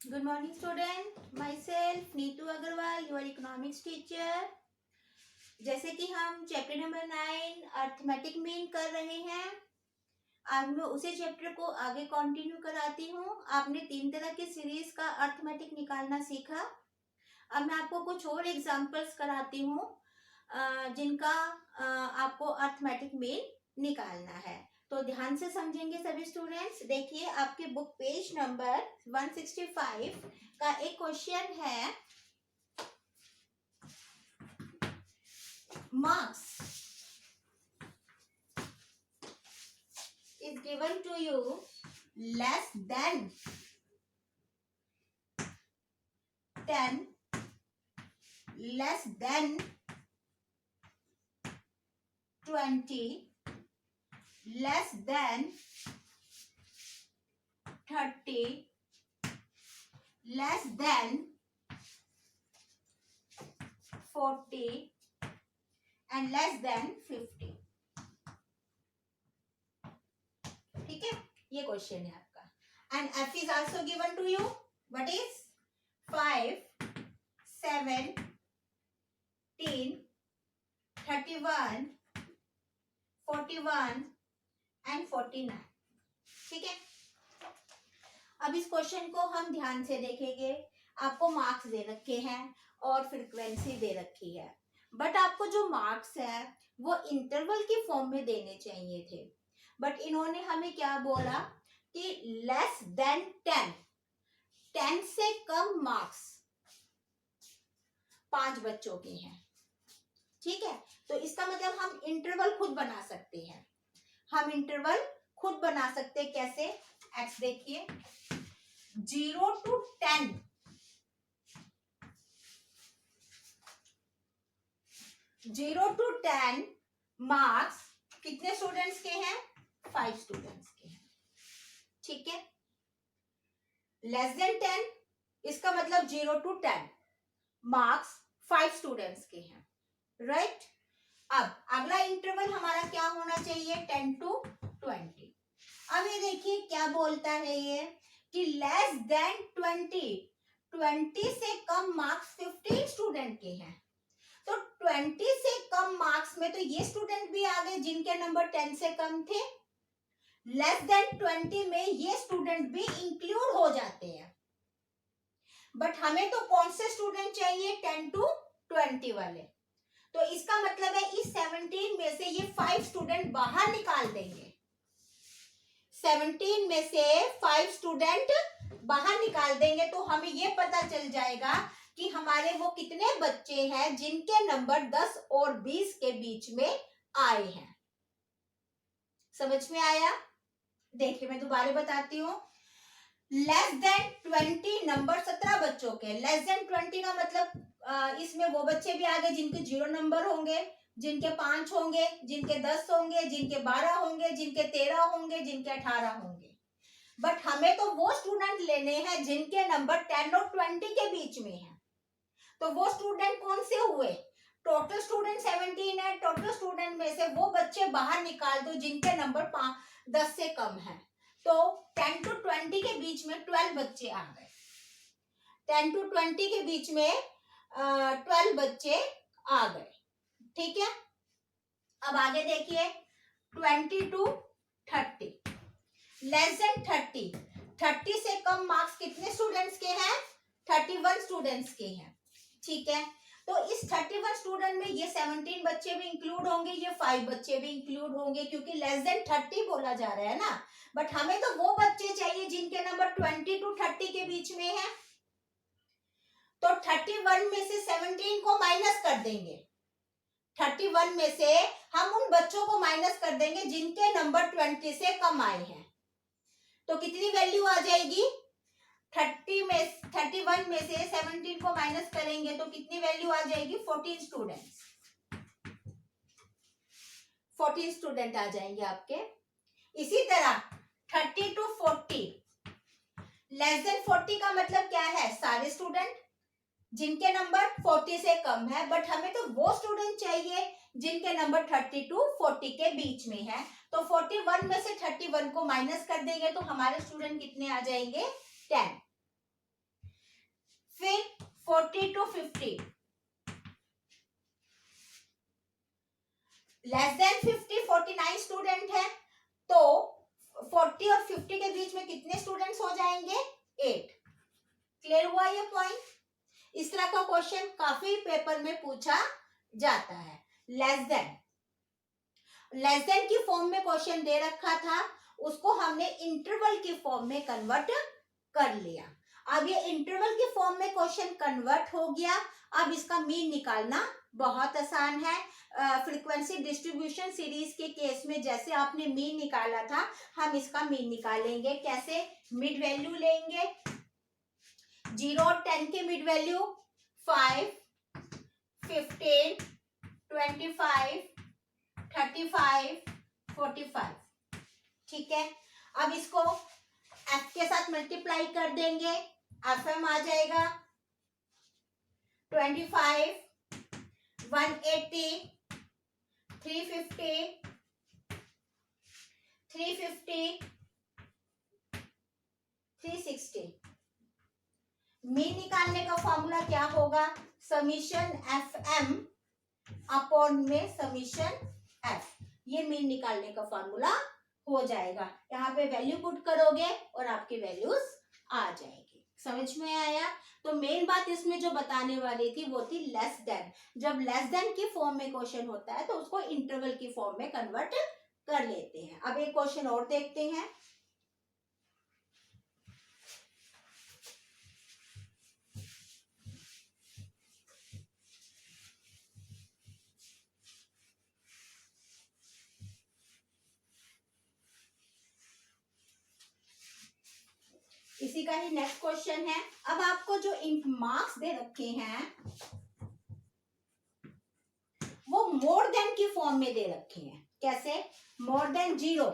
Good morning, student. Myself Neetu Agarwal, your economics teacher. जैसे कि हम चैप्टर नंबर 9 अर्थमेटिक मीन कर रहे हैं, आज मैं उसी चैप्टर को आगे कंटिन्यू कराती हूँ। आपने 3 तरह की सीरीज का अर्थमेटिक निकालना सीखा। अब मैं आपको कुछ और एग्जांपल्स कराती हूँ जिनका आपको अर्थमेटिक मीन निकालना है। तो ध्यान से समझेंगे सभी स्टूडेंट्स। देखिए आपके बुक पेज नंबर 165 का एक क्वेश्चन है, marks is given to you less than 10, less than 20, less than 30, less than 40 and less than 50। ठीक है, ये क्वेश्चन है आपका। And F is also given to you, what is 5, 7, 10, 31, 41 and 49। ठीक है, अब इस क्वेश्चन को हम ध्यान से देखेंगे। आपको मार्क्स दे रखे हैं और फ्रीक्वेंसी दे रखी है, बट आपको जो मार्क्स है वो इंटरवल की फॉर्म में देने चाहिए थे, बट इन्होंने हमें क्या बोला कि लेस देन 10, 10 से कम मार्क्स 5 बच्चों के हैं। ठीक है, तो इसका मतलब हम इंटरवल खुद बना सकते हैं। हम इंटरवल खुद बना सकते हैं कैसे? एक्स देखिए, 0 to 10, 0 to 10 मार्क्स कितने स्टूडेंट्स के हैं? 5 स्टूडेंट्स के हैं। ठीक है, लेस देन 10 इसका मतलब 0 to 10 मार्क्स 5 स्टूडेंट्स के हैं, राइट। अब अगला इंटरवल हमारा क्या होना चाहिए? 10 to 20। अब ये देखिए क्या बोलता है ये कि लेस देन 20 से कम मार्क्स 15 स्टूडेंट के हैं। तो 20 से कम मार्क्स में तो ये स्टूडेंट भी आ गए जिनके नंबर 10 से कम थे। लेस देन 20 में ये स्टूडेंट भी इंक्लूड हो जाते हैं, बट हमें तो कौन से स्टूडेंट चाहिए? 10 to 20 वाले। तो इसका मतलब है इस 17 में से ये 5 स्टूडेंट बाहर निकाल देंगे। 17 में से 5 स्टूडेंट बाहर निकाल देंगे तो हमें ये पता चल जाएगा कि हमारे वो कितने बच्चे हैं जिनके नंबर 10 और 20 के बीच में आए हैं। समझ में आया? देखिए मैं दोबारा बताती हूँ। लेस देन 20 नंबर 17 बच्चों के। लेस देन 20 का मतलब इसमें वो बच्चे भी आ गए जिनके 0 नंबर होंगे, जिनके 5 होंगे, जिनके 10 होंगे, जिनके 12 होंगे, जिनके 13 होंगे, जिनके 18 होंगे। बट हमें तो वो स्टूडेंट लेने हैं जिनके नंबर 10 और 20 के बीच में है। तो वो स्टूडेंट कौन से हुए? टोटल स्टूडेंट 17 है। टोटल स्टूडेंट में से वो बच्चे बाहर निकाल दो जिनके नंबर 10 से कम है। तो 10 to 20 के बीच में 12 बच्चे आ गए। 10 to 20 के बीच में 12 बच्चे आ गए। ठीक है, अब आगे देखिए 20 to 30, लेस देन 30 से कम मार्क्स कितने स्टूडेंट्स के हैं? 31 स्टूडेंट्स के हैं। ठीक है, तो इस 31 स्टूडेंट में ये 17 बच्चे भी इंक्लूड होंगे, ये 5 बच्चे भी इंक्लूड होंगे, क्योंकि लेस देन 30 बोला जा रहा है ना। बट हमें तो वो बच्चे चाहिए जिनके नंबर 20 to 30 के बीच में है। तो 31 में से 17 को माइनस कर देंगे। 31 में से हम उन बच्चों को माइनस कर देंगे जिनके नंबर 20 से कम आए हैं। तो कितनी वैल्यू आ जाएगी? 31 में से 17 को माइनस करेंगे तो कितनी वैल्यू आ जाएगी? 14 स्टूडेंट्स। 14 स्टूडेंट आ जाएंगे आपके। इसी तरह 30 to 40, लेस देन 40 का मतलब क्या है? सारे स्टूडेंट जिनके नंबर 40 से कम है, बट हमें तो वो स्टूडेंट चाहिए जिनके नंबर 30 to 40 के बीच में है। तो 41 में से 31 को माइनस कर देंगे तो हमारे स्टूडेंट कितने आ जाएंगे? 10। फिर 40 to 50, लेस देन 50 49 स्टूडेंट है, तो 40 और 50 के बीच में कितने स्टूडेंट्स हो जाएंगे? 8। क्लियर हुआ ये पॉइंट? इस तरह का क्वेश्चन काफी पेपर में पूछा जाता है। लेस देन की फॉर्म में क्वेश्चन दे रखा था, उसको हमने इंटरवल की फॉर्म में कन्वर्ट कर लिया। अब ये इंटरवल की फॉर्म में क्वेश्चन कन्वर्ट हो गया। अब इसका मीन निकालना बहुत आसान है। फ्रीक्वेंसी डिस्ट्रीब्यूशन सीरीज के केस में जैसे आपने मीन निकाला था, हम इसका मीन निकालेंगे। कैसे? मिड वैल्यू लेंगे, 0 और 10 के मिड वैल्यू 5, 15, 25, 35, 45। ठीक है, अब इसको एफ के साथ मल्टीप्लाई कर देंगे, एफ एम आ जाएगा 25, 180, 350, 360। मीन निकालने का फॉर्मूला क्या होगा? समीशन एफ एम अपॉन में समीशन एफ, ये मीन निकालने का फॉर्मूला हो जाएगा। यहाँ पे वैल्यू पुट करोगे और आपकी वैल्यूज आ जाएगी। समझ में आया? तो मेन बात इसमें जो बताने वाली थी वो थी लेस देन। जब लेस देन की फॉर्म में क्वेश्चन होता है तो उसको इंटरवल की फॉर्म में कन्वर्ट कर लेते हैं। अब एक क्वेश्चन और देखते हैं। इसी का ही नेक्स्ट क्वेश्चन है। अब आपको जो मार्क्स दे रखे हैं वो मोर देन की फॉर्म में दे रखे हैं। कैसे? More than 0,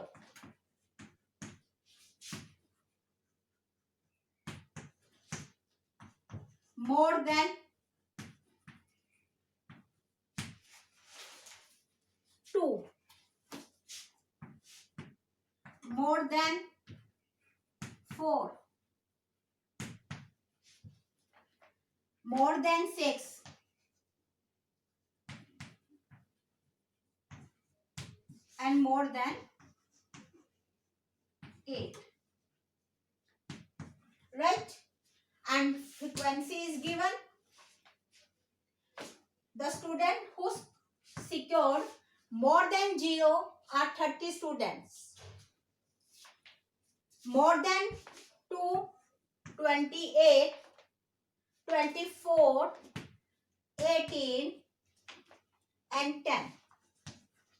more than 2, more than 4, more than 6, and more than 8, right? And frequency is given. The student who secured more than 0 are 30 students. More than 2, 28, 24, 18 and 10,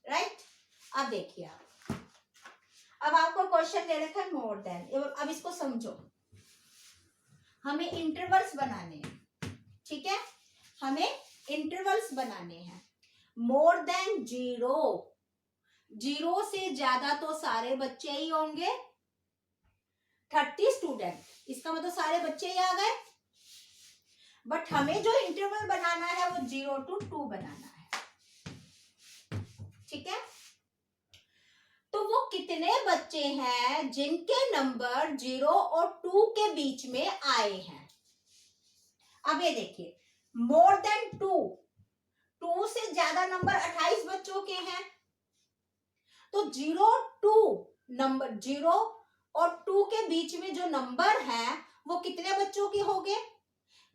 right? अब देखिए, अब आपको question दे रखा है मोर देन। अब इसको समझो, हमें इंटरवल्स बनाने हैं। ठीक है, हमें इंटरवल्स बनाने हैं। मोर देन 0, 0 से ज्यादा तो सारे बच्चे ही होंगे। 30 स्टूडेंट, इसका मतलब सारे बच्चे ही आ गए। बट हमें जो इंटरवल बनाना है वो 0 to 2 बनाना है। ठीक है, तो वो कितने बच्चे हैं जिनके नंबर 0 और 2 के बीच में आए हैं? अब ये देखिए, मोर देन 2, 2 से ज्यादा नंबर 28 बच्चों के हैं। तो 0 2 नंबर 0 और 2 के बीच में जो नंबर है वो कितने बच्चों के होंगे?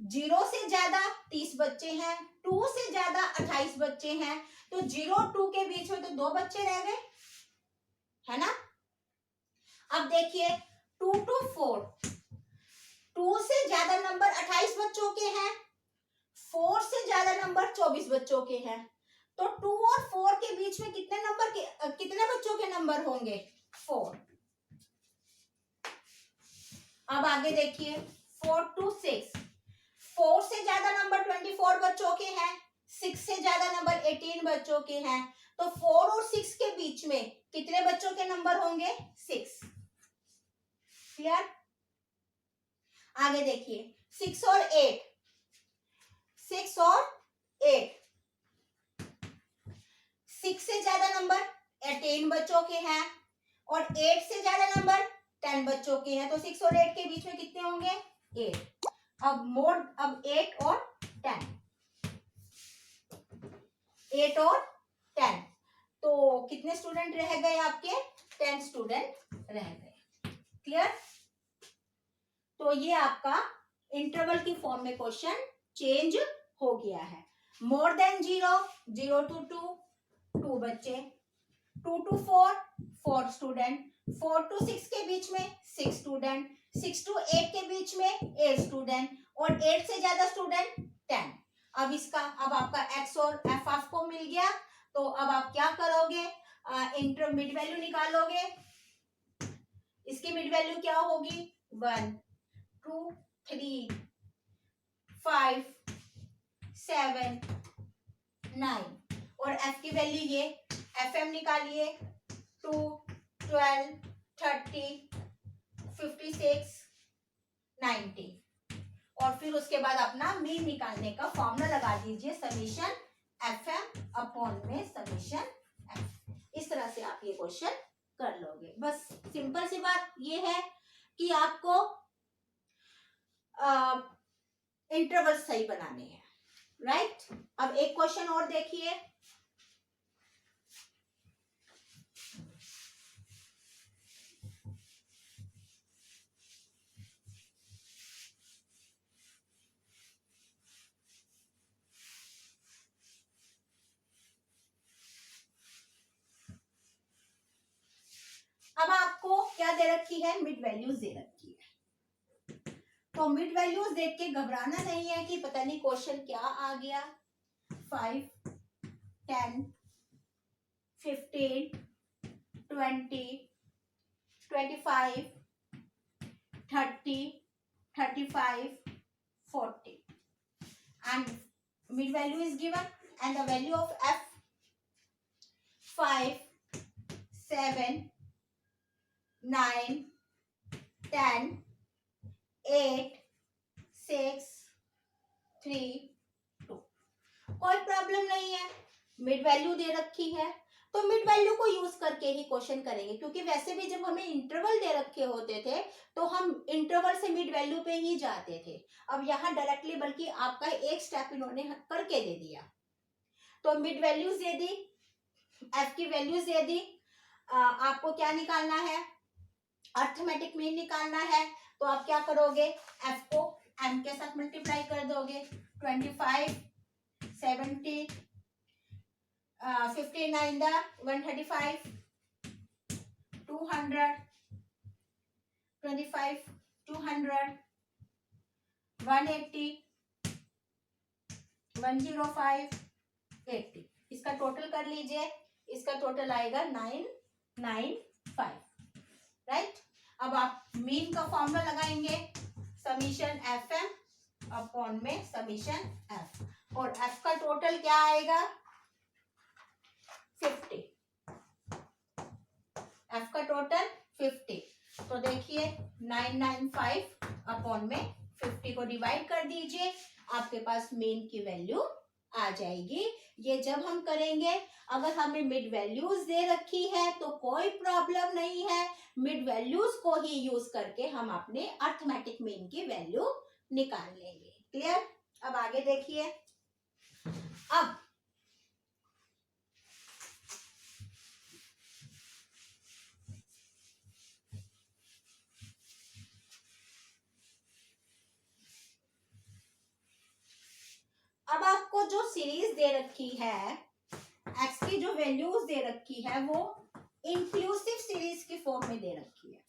0 से ज्यादा 30 बच्चे हैं, 2 से ज्यादा 28 बच्चे हैं, तो 0 और 2 के बीच में तो 2 बच्चे रह गए, है ना? अब देखिए 2 to 4, 2 से ज्यादा नंबर 28 बच्चों के हैं, 4 से ज्यादा नंबर 24 बच्चों के हैं, तो 2 और 4 के बीच में कितने बच्चों के नंबर होंगे? 4। अब आगे देखिए 4 to 6, 4 से ज्यादा नंबर 24 बच्चों के हैं, 6 से ज्यादा नंबर 18 बच्चों के हैं, तो 4 और 6 के बीच में कितने बच्चों के नंबर होंगे? 6। क्लियर? आगे देखिए 6 और 8, 6 और 8, 6 से ज्यादा नंबर 18 बच्चों के हैं और 8 से ज्यादा नंबर 10 बच्चों के हैं, तो 6 और 8 के बीच में कितने होंगे? 8। अब 8 और 10, 8 और 10, तो कितने स्टूडेंट रह गए आपके? 10 स्टूडेंट रह गए। क्लियर? तो ये आपका इंटरवल की फॉर्म में क्वेश्चन चेंज हो गया है। मोर देन 0, 0 to 2, 2 बच्चे, 2 to 4, 4 स्टूडेंट, 4 to 6 के बीच में 6 स्टूडेंट, 6 to 8 के बीच में 8 स्टूडेंट, और 8 से ज्यादा स्टूडेंट 10। अब अब आपका x और f आपको मिल गया, तो अब आप क्या करोगे? इंटर मिड वैल्यू निकालोगे। इसकी मिड वैल्यू क्या होगी? 1, 2, 3, 5, 7, 9, और f की वैल्यू ये fm निकालिए, 2, 12, 30, 56, 90, और फिर उसके बाद अपना मीन निकालने का फॉर्मूला लगा दीजिए, समीशन fm अपॉन में समीशन f। इस तरह से आप ये क्वेश्चन कर लोगे। बस सिंपल सी बात ये है कि आपको इंटरवल सही बनाने हैं, राइट? अब एक क्वेश्चन और देखिए। अब आपको क्या दे रखी है? मिड वैल्यूज दे रखी है। तो मिड वैल्यूज देख के घबराना नहीं है कि पता नहीं क्वेश्चन क्या आ गया। 5, 10, 15, 20, 25, 30, 35, 40, and mid value is given, and the value of f 5, 7, 9, 10, 8, 6, 3, 2। कोई प्रॉब्लम नहीं है, मिड वैल्यू दे रखी है तो मिड वैल्यू को यूज करके ही क्वेश्चन करेंगे, क्योंकि वैसे भी जब हमें इंटरवल दे रखे होते थे तो हम इंटरवल से मिड वैल्यू पे ही जाते थे। अब यहाँ डायरेक्टली बल्कि आपका एक स्टेप इन्होंने करके दे दिया। तो मिड वैल्यूज दे दी, एफ की वैल्यूज दे दी, आपको क्या निकालना है? अर्थमेटिक मीन निकालना है। तो आप क्या करोगे? एफ को एम के साथ मल्टीप्लाई कर दोगे। 25, 70, 59 135, 200, 25, 200, 180, 105, 80। इसका टोटल कर लीजिए, इसका टोटल आएगा 995, राइट? अब आप मीन का फॉर्मूला लगाएंगे, समीशन एफ एम अपॉन में समीशन एफ, और एफ का टोटल क्या आएगा? 50। एफ का टोटल 50। तो देखिए 995 अपॉन में 50 को डिवाइड कर दीजिए, आपके पास मीन की वैल्यू आ जाएगी। ये जब हम करेंगे, अगर हमें मिड वैल्यूज दे रखी है तो कोई प्रॉब्लम नहीं है, मिड वैल्यूज को ही यूज करके हम अपने अर्थमेटिक मीन की वैल्यू निकाल लेंगे। क्लियर? अब आगे देखिए। अब आपको जो सीरीज दे रखी है, एक्स की जो वैल्यूज दे रखी है वो इंक्लूसिव सीरीज की फॉर्म में दे रखी है।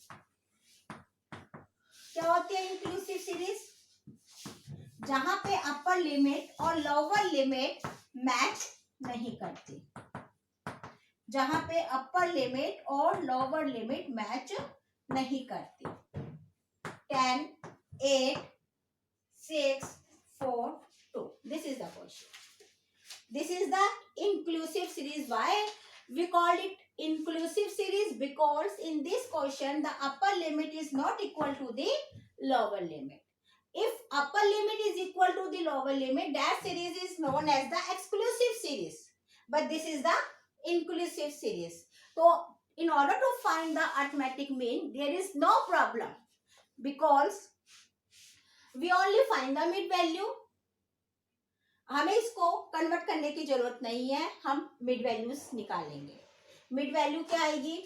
क्या होती है इंक्लूसिव सीरीज? जहां पे अपर लिमिट और लोअर लिमिट मैच नहीं करती, जहां पे अपर लिमिट और लोअर लिमिट मैच नहीं करती। 10, 8, 6, 4, 2. This is the question. This is the inclusive series. Why we call it inclusive series? Because in this question the upper limit is not equal to the lower limit. If upper limit is equal to the lower limit, that series is known as the exclusive series. But this is the inclusive series. So in order to find the arithmetic mean, there is no problem, because we only find the mid value, हमें इसको convert करने की जरूरत नहीं है, हम mid values निकालेंगे। Mid value क्या आएगी,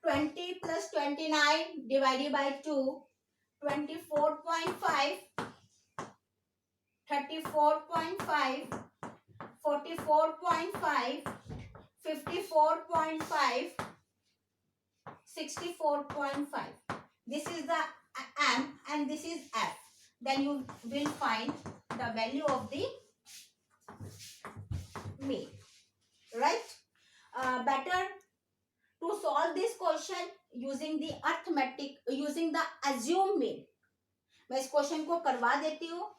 20 plus 29 divided by 2, 24.5, 34.5, 44.5, 54.5, 64.5. This is the M and this is F. Then you will find the value of the mean, right? Better to solve this question using the arithmetic, using the assume mean. मैं इस question को करवा देती हूँ,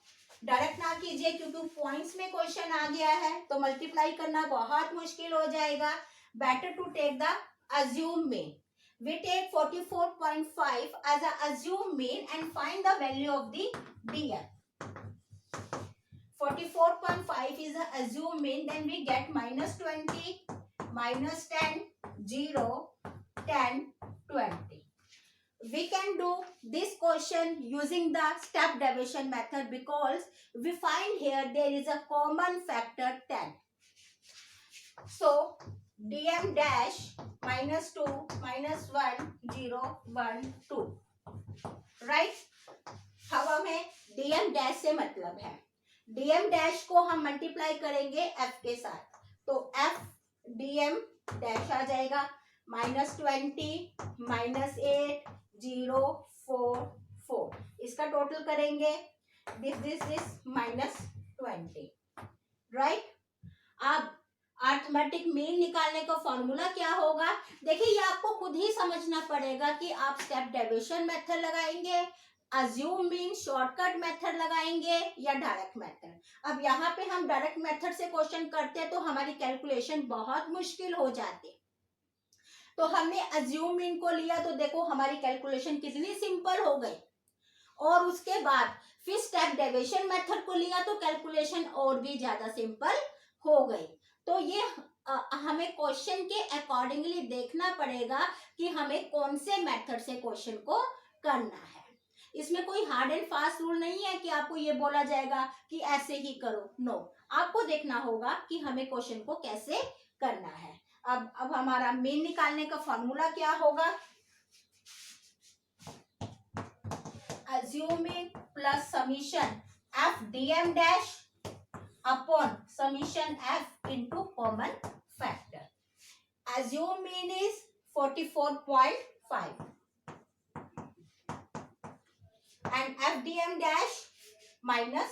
direct ना कीजिए क्योंकि points में क्वेश्चन आ गया है तो मल्टीप्लाई करना बहुत मुश्किल हो जाएगा। Better to take the assume mean. We take 44.5 as a assume mean and find the value of the dm. 44.5 is a assume mean, then we get minus 20, minus 10, 0, 10, 20. We can do this question using the step division method because we find here there is a common factor 10. So dm dash minus 2, minus 1, 0, 1, 2. Right? अब हमें dm dash से मतलब है, dm dash को हम multiply करेंगे f के साथ, तो f dm dash आ जाएगा minus 20, minus 8, 0, 4, 4. इसका टोटल करेंगे this minus 20. Right? अब अर्थमेटिक मीन निकालने का फॉर्मूला क्या होगा, देखिए ये आपको खुद ही समझना पड़ेगा कि आप स्टेप डेविएशन मेथड लगाएंगे, अज्यूम मीन शॉर्टकट मेथड लगाएंगे या डायरेक्ट मेथड। अब यहाँ पे हम डायरेक्ट मेथड से क्वेश्चन करते हैं तो हमारी कैलकुलेशन बहुत मुश्किल हो जाती, तो हमने अज्यूम मीन को लिया तो देखो हमारी कैलकुलेशन कितनी सिंपल हो गई, और उसके बाद फिर स्टेप डेविएशन मेथड को लिया तो कैलकुलेशन और भी ज्यादा सिंपल हो गई। तो ये हमें क्वेश्चन के अकॉर्डिंगली देखना पड़ेगा कि हमें कौन से मेथड से क्वेश्चन को करना है। इसमें कोई हार्ड एंड फास्ट रूल नहीं है कि आपको ये बोला जाएगा कि ऐसे ही करो, नो, आपको देखना होगा कि हमें क्वेश्चन को कैसे करना है। अब हमारा मीन निकालने का फॉर्मूला क्या होगा, assuming plus summation f dm dash upon summation f into common factor. Assume mean is 44.5 and f dm dash minus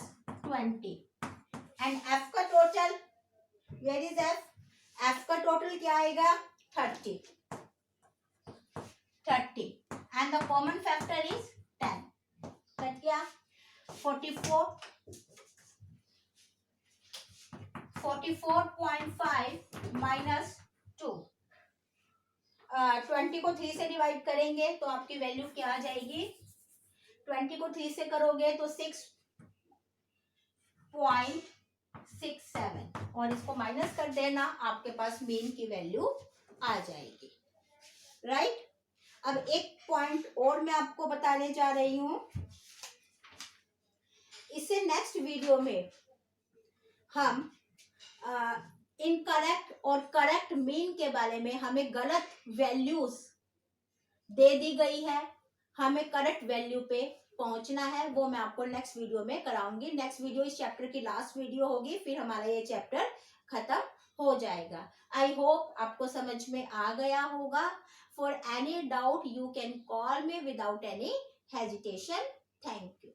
20 and f का total, where is f? f का total क्या आएगा 30 and the common factor is 10. Cut गया 44.5 minus 2, 20 को 3 से divide करेंगे तो आपकी वैल्यू क्या आ जाएगी, 20 को 3 से करोगे तो 6.67 और इसको माइनस कर देना, आपके पास मीन की वैल्यू आ जाएगी। राइट? अब एक पॉइंट और मैं आपको बताने जा रही हूं, इससे नेक्स्ट वीडियो में हम इनकरेक्ट और करेक्ट मीन के बारे में, हमें गलत वैल्यूज दे दी गई है, हमें करेक्ट वैल्यू पे पहुंचना है, वो मैं आपको नेक्स्ट वीडियो में कराऊंगी। नेक्स्ट वीडियो इस चैप्टर की लास्ट वीडियो होगी, फिर हमारा ये चैप्टर खत्म हो जाएगा। आई होप आपको समझ में आ गया होगा। For any doubt you can call me without any hesitation. Thank you.